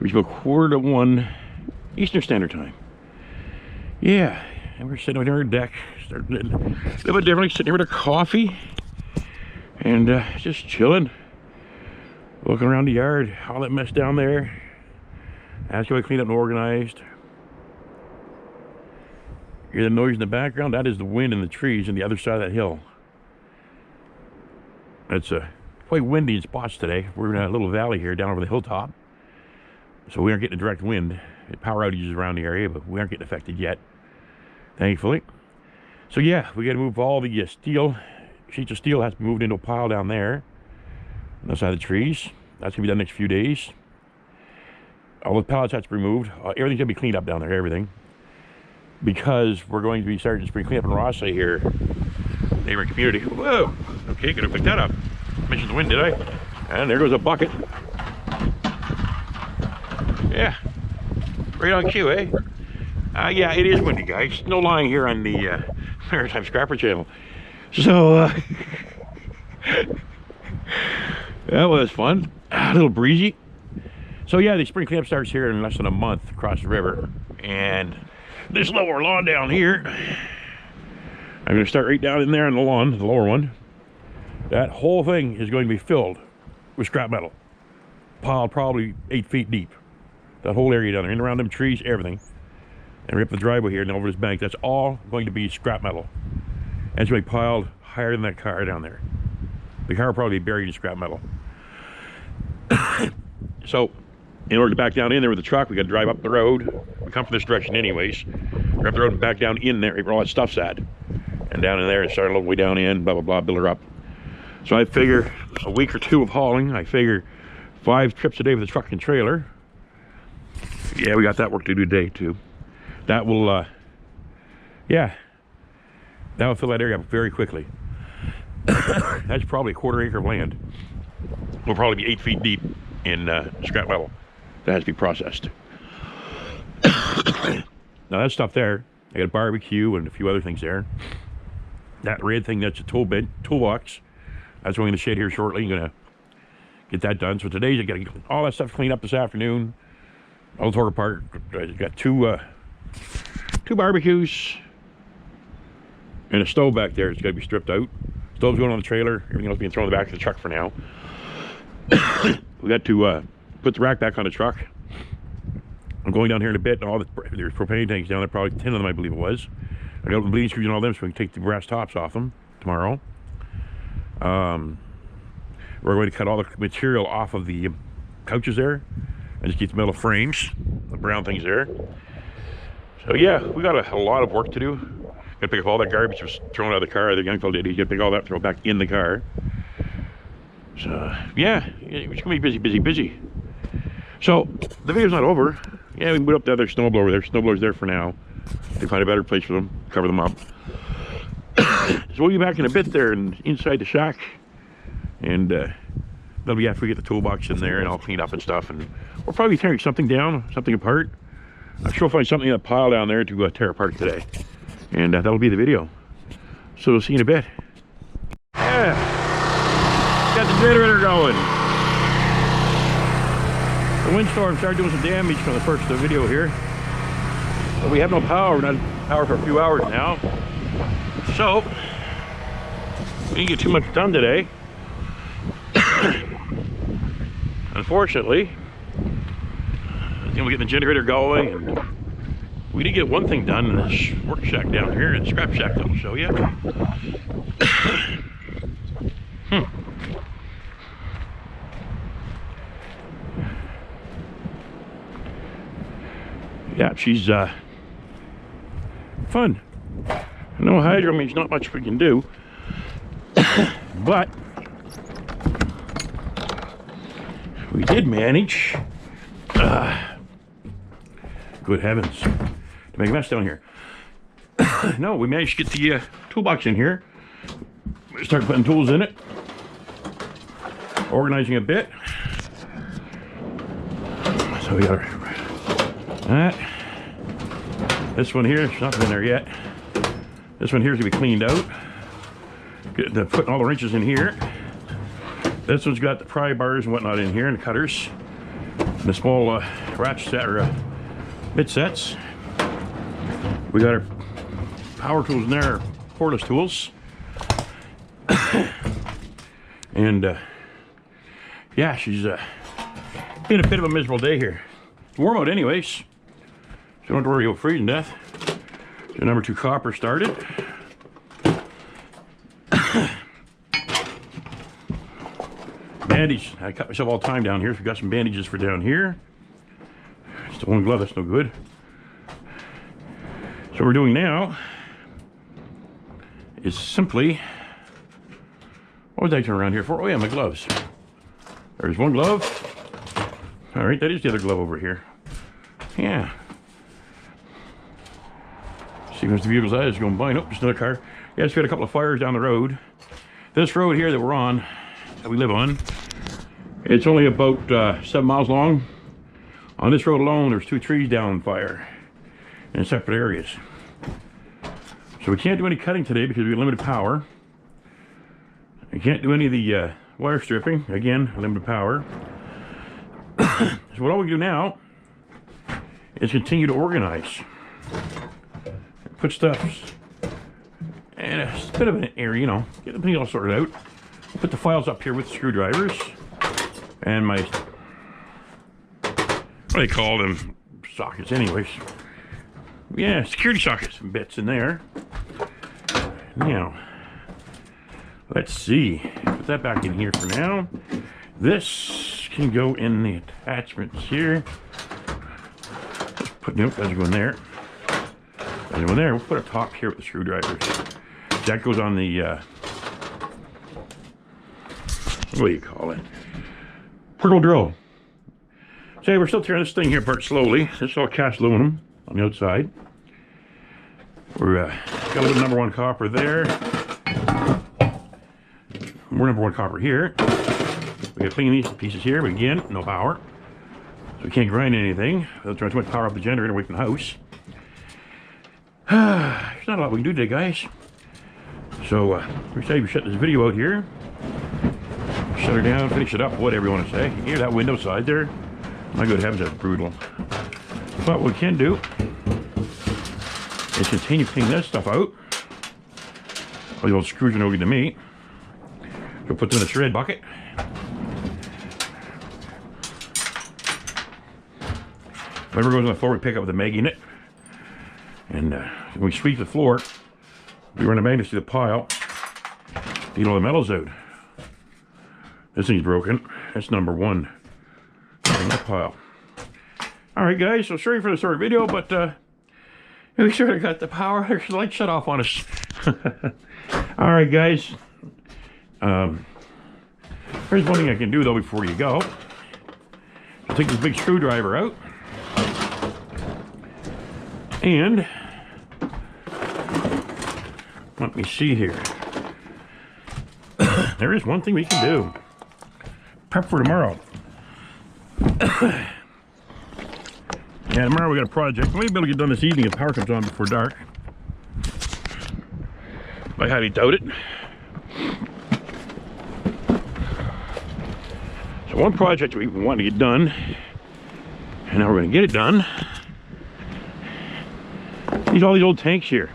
Reach about 1:15 Eastern Standard Time. Yeah, and we're sitting on our deck, starting a little bit differently, sitting here with a coffee and just chilling, looking around the yard, all that mess down there. That's how I cleaned up and organized. Hear the noise in the background? That is the wind in the trees on the other side of that hill. It's quite windy in spots today. We're in a little valley here down over the hilltop, so we aren't getting a direct wind. Power outages around the area, but we aren't getting affected yet, thankfully. So yeah, we got to move all the steel, sheets of steel has to be moved into a pile down there on the side of the trees. That's gonna be done next few days. All the pallets have to be removed. Everything's gonna be cleaned up down there, everything, because we're going to be starting spring cleanup in Rossa here, neighboring community. Whoa, okay, gonna pick that up. Mentioned the wind, did I? And there goes a bucket. Yeah, right on cue, eh? Yeah, it is windy, guys. No lying here on the Maritime Scrapper channel. So, that was fun. A little breezy. So yeah, the spring cleanup starts here in less than a month across the river. And this lower lawn down here, I'm going to start right down in there on the lawn, the lower one. That whole thing is going to be filled with scrap metal. Piled probably 8 feet deep. That whole area down there, in around them trees, everything. And rip the driveway here and over this bank. That's all going to be scrap metal. And it's going to be piled higher than that car down there. The car will probably be buried in scrap metal. So, in order to back down in there with the truck, we got to drive up the road. We come from this direction anyways. Drive up the road and back down in there where all that stuff's at. And down in there and start a little way down in, blah, blah, blah, build her up. So I figure a week or two of hauling. I figure 5 trips a day with the truck and trailer. Yeah, we got that work to do today too. That will, yeah, that will fill that area up very quickly. That's probably a 1/4 acre of land. Will probably be 8 feet deep in scrap metal that has to be processed. Now that stuff there, I got a barbecue and a few other things there. That red thing, that's a toolbox. That's going in the shed here shortly. I'm gonna get that done. So today I got to get all that stuff cleaned up this afternoon. I'll tore apart. I got two barbecues and a stove back there. It's got to be stripped out. Stove's going on the trailer. Everything else being thrown in the back of the truck for now. We got to put the rack back on the truck. I'm going down here in a bit, and all there's propane tanks down there, probably 10 of them, I believe it was. I got the bleeding screws and all them, so we can take the brass tops off them tomorrow. We're going to cut all the material off of the couches there and just keep the metal frames, the brown things there. So yeah, we got a lot of work to do. Got to pick up all that garbage that was thrown out of the car. The young fellow did. He's got to pick all that, throw it back in the car. So yeah, it's gonna be busy, busy, busy. So the video's not over. Yeah, we can put up the other snowblower there. Snowblower's there for now. They find a better place for them, cover them up. So we'll be back in a bit there and inside the shack, and that'll be after we get the toolbox in there and all cleaned up and stuff. And we'll probably be tearing something down, something apart. I'm sure we'll find something in a pile down there to tear apart today, and that'll be the video. So we'll see you in a bit. Yeah. Got the generator going. The windstorm started doing some damage from the first video here. But we have no power. We're not power for a few hours now. So, we didn't get too much done today. Unfortunately, we're getting the generator going. And we did get one thing done in this work shack down here, in the scrap shack that I'll show you. Yeah, she's fun. No hydro means not much we can do, but we did manage. Good heavens, to make a mess down here. No, we managed to get the toolbox in here. Start putting tools in it, organizing a bit. So we got that. This one here, it's not in there yet. This one here is gonna be cleaned out. Putting all the wrenches in here. This one's got the pry bars and whatnot in here and the cutters. the small ratchet set or bit sets. We got our power tools in there, cordless tools. And yeah, she's been a bit of a miserable day here. It's warm out anyways, so don't have to worry about freezing death. The number 2 copper started. Bandage. I cut myself all the time down here, so we got some bandages for down here. Still one glove, that's no good. So what we're doing now is simply, what was I turning around here for? Oh yeah, my gloves. There's one glove. All right, that is the other glove over here. Yeah. See, once the vehicle's eyes going by. Nope, just another car. Yeah, just got a couple of fires down the road. This road here that we're on, that we live on, it's only about 7 miles long. On this road alone, there's 2 trees down on fire in separate areas. So we can't do any cutting today because we have limited power. We can't do any of the wire stripping. Again, limited power. So what all we do now is continue to organize. Put stuff in a bit of an area, you know, get the thing all sorted out. Put the files up here with the screwdrivers and my, what do they call them? Sockets anyways. Yeah, security sockets and bits in there. Now, let's see. Put that back in here for now. This can go in the attachments here. Put, nope, that's going there. That's going there. We'll put a top here with the screwdrivers. That goes on the, what do you call it? Portable drill. So we're still tearing this thing here apart slowly. This is all cast aluminum on the outside. We're got a little number 1 copper there. More number 1 copper here. We got to clean these pieces here, but again, no power. So we can't grind anything. They'll turn too much power off the generator away from the house. There's not a lot we can do today, guys. So we say we shut this video out here. Shut her down, finish it up, whatever you want to say. You hear that window side there? My good heavens, that's brutal. But what we can do is continue cleaning this stuff out. All the old screws are no good to me. So put them in the shred bucket. Whatever goes on the floor, we pick up with a mag in it. And when we sweep the floor, we run a magnet through the pile to get all the metals out. This thing's broken. That's number 1. In that pile. Alright guys, so sorry for the short video, but we sort of got the power. There's the light shut off on us. Alright guys. There's one thing I can do though before you go. I'll take this big screwdriver out. And let me see here. There is one thing we can do. Prep for tomorrow. Yeah, tomorrow we got a project. We may be able to get done this evening if power comes on before dark. I highly doubt it. So one project we want to get done, and now we're going to get it done. All these old tanks here.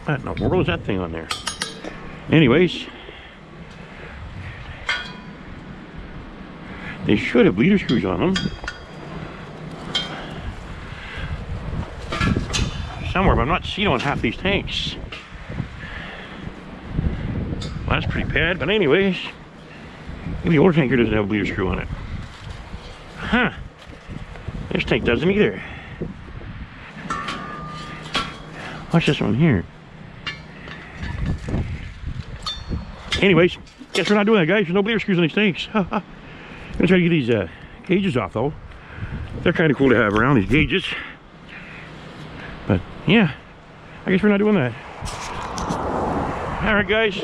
What in the world is that thing on there? Anyways, they should have bleeder screws on them. Somewhere, but I'm not seeing on half these tanks. Well, that's pretty bad, but anyways, maybe the older tanker doesn't have a bleeder screw on it. Huh. This tank doesn't either. Watch this one here. Anyways, guess we're not doing that, guys. There's no bleeder screws on these tanks. I'm gonna try to get these gauges off, though. They're kind of cool to have around, these gauges. But yeah, I guess we're not doing that. All right, guys.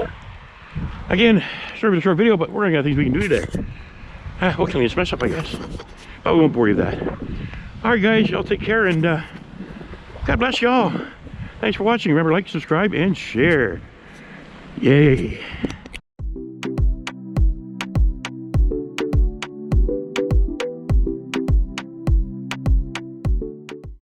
Again, sorry for the short video, but we're gonna get things we can do today. We'll clean this mess up, I guess. But we won't bore you with that. All right, guys, y'all take care, and God bless y'all. Thanks for watching. Remember, like, subscribe, and share. Yay.